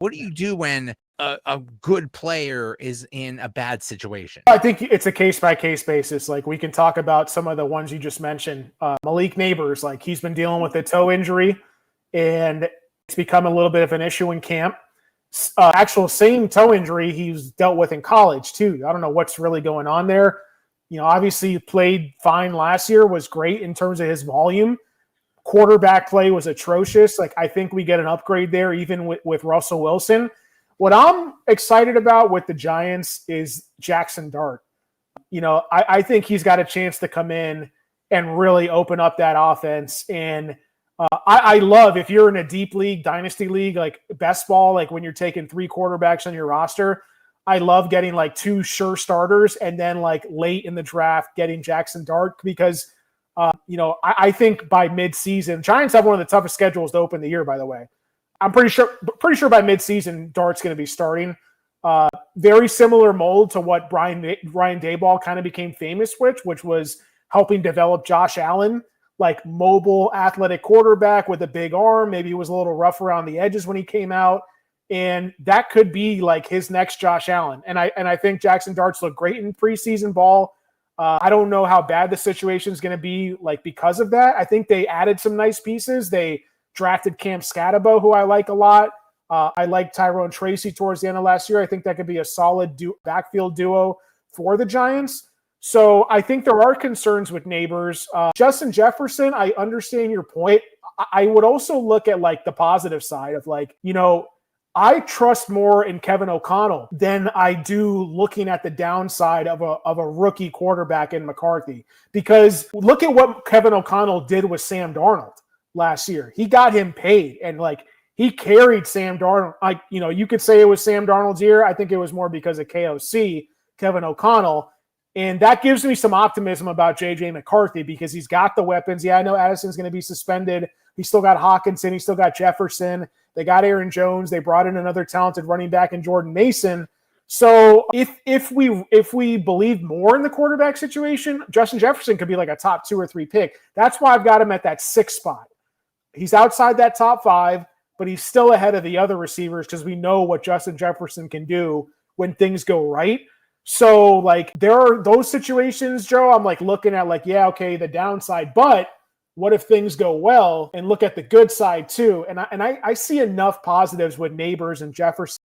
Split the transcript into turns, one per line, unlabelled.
What do you do when a good player is in a bad situation?
I think it's a case-by-case basis. Like, we can talk about some of the ones you just mentioned. Malik Nabers, like, he's been dealing with a toe injury, and it's become a little bit of an issue in camp. Actual same toe injury he's dealt with in college, too. I don't know what's really going on there. Obviously he played fine last year, was great in terms of his volume. Quarterback play was atrocious. Like, I think we get an upgrade there, even with Russell Wilson. What I'm excited about with the Giants is Jackson Dart. I think he's got a chance to come in and really open up that offense. And I love, if you're in a deep league, dynasty league, like best ball, like when you're taking 3 quarterbacks on your roster, I love getting like 2 sure starters and then like late in the draft getting Jackson Dart because, I think by midseason, Giants have one of the toughest schedules to open the year, by the way. I'm pretty sure by midseason, Dart's going to be starting. Very similar mold to what Ryan Daboll kind of became famous with, which was helping develop Josh Allen, like mobile, athletic quarterback with a big arm. Maybe he was a little rough around the edges when he came out. And that could be like his next Josh Allen. And I think Jackson Dart's looked great in preseason ball. I don't know how bad the situation is going to be like because of that. I think they added some nice pieces. They drafted Cam Scatabo, who I like a lot. I like Tyrone Tracy towards the end of last year. I think that could be a solid backfield duo for the Giants. So I think there are concerns with Nabers. Justin Jefferson, I understand your point. I would also look at like the positive side of like, I trust more in Kevin O'Connell than I do looking at the downside of a rookie quarterback in McCarthy. Because look at what Kevin O'Connell did with Sam Darnold last year. He got him paid and like he carried Sam Darnold. You could say it was Sam Darnold's year. I think it was more because of KOC, Kevin O'Connell. And that gives me some optimism about JJ McCarthy because he's got the weapons. Yeah, I know Addison's going to be suspended. He's still got Hawkinson. He's still got Jefferson. They got Aaron Jones. They brought in another talented running back in Jordan Mason. So if we believe more in the quarterback situation, Justin Jefferson could be like a top 2 or 3 pick. That's why I've got him at that 6th spot. He's outside that top 5, but he's still ahead of the other receivers because we know what Justin Jefferson can do when things go right. So, like, there are those situations, Joe, I'm, like, looking at, like, yeah, okay, the downside, but what if things go well and look at the good side, too? And I see enough positives with Nabers and Jefferson